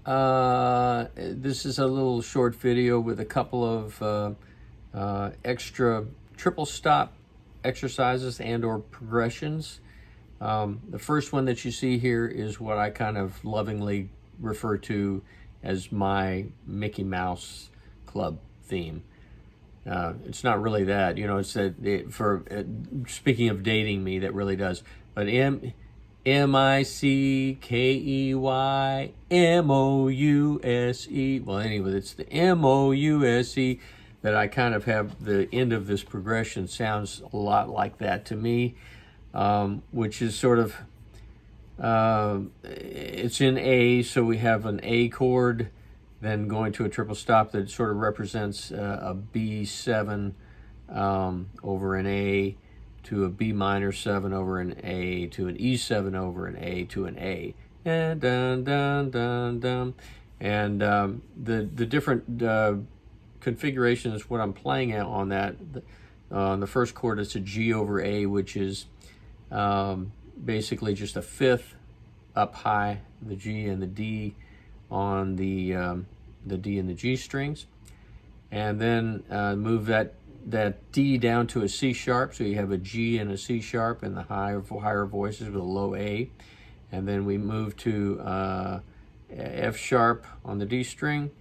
This is a little short video with a couple of extra triple stop exercises and or progressions. The first one that you see here is what I kind of lovingly refer to as my Mickey Mouse Club theme. It's not really that, you know, it's that for speaking of dating me, that really does. But M-I-C-K-E-Y-M-O-U-S-E. Well, anyway, it's the M-O-U-S-E that I kind of have the end of this progression sounds a lot like that to me, which is sort of, it's in A, so we have an A chord, then going to a triple stop that sort of represents a B7 over an A, to a B minor 7 over an A, to an E7 over an A, to an A. And dun dun dun dun. And the different configurations, what I'm playing at on that, on the first chord, it's a G over A, which is basically just a fifth up high, the G and the D on the D and the G strings. And then move that D down to a C sharp, so you have a G and a C sharp in the higher voices with a low A. And then we move to F sharp on the D string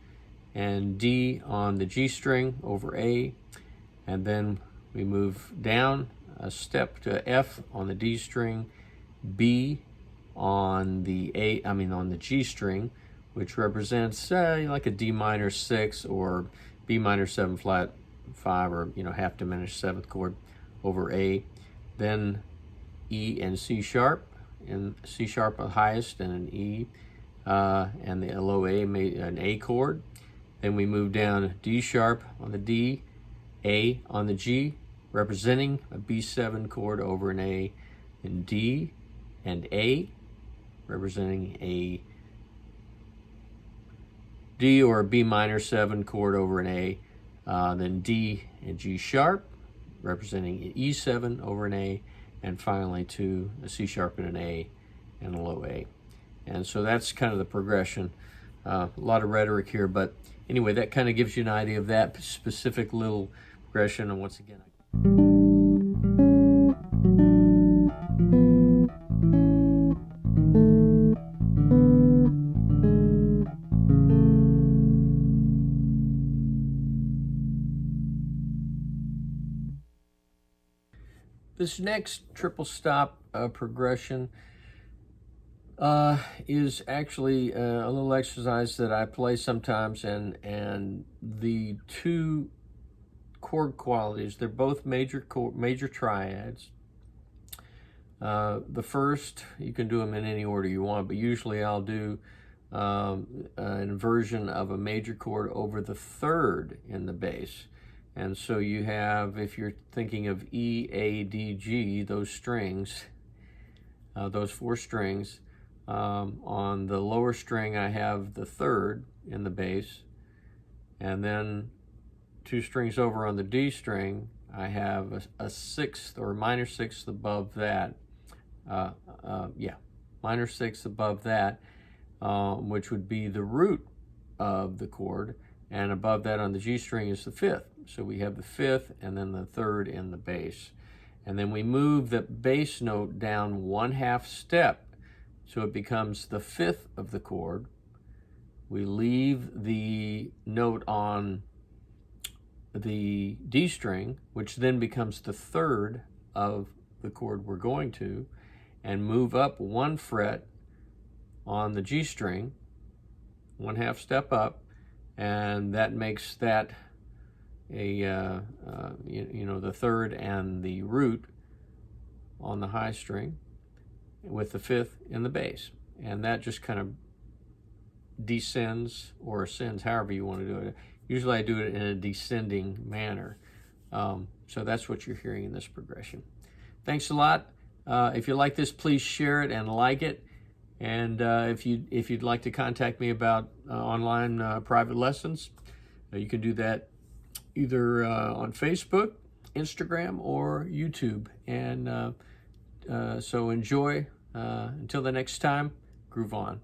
and D on the G string over A. And then we move down a step to F on the D string, B on the on the G string, which represents like a D minor 6 or B minor 7 flat 5, or half diminished 7th chord over A. Then E and C sharp, and C sharp the highest, and an E, and the low A, an A chord. Then we move down D sharp on the D, A on the G, representing a B7 chord over an A, and D and A, representing a D or a B minor 7 chord over an A, then D and G sharp, representing an E7 over an A, and finally to a C sharp and an A and a low A. And so that's kind of the progression. A lot of rhetoric here, but anyway, that kind of gives you an idea of that specific little progression. And once again, this next triple stop progression is actually a little exercise that I play sometimes, and the two chord qualities, they're both major triads. The first, you can do them in any order you want, but usually I'll do an inversion of a major chord over the third in the bass. And so you have, if you're thinking of E, A, D, G, those strings, those 4 strings, on the lower string I have the third in the bass, and then 2 strings over on the D string I have a 6th or minor 6th above that, minor 6th above that, which would be the root of the chord, and above that on the G string is the 5th. So we have the 5th and then the 3rd in the bass. And then we move the bass note down 1/2 step, so it becomes the 5th of the chord. We leave the note on the D string, which then becomes the 3rd of the chord we're going to, and move up 1 fret on the G string, 1/2 step up, and that makes that the 3rd and the root on the high string, with the 5th in the bass. And that just kind of descends or ascends, however you want to do it. Usually I do it in a descending manner. So that's what you're hearing in this progression. Thanks a lot. If you like this, please share it and like it. And if you'd like to contact me about online private lessons, you can do that either on Facebook, Instagram, or YouTube. And so enjoy. Until the next time, groove on.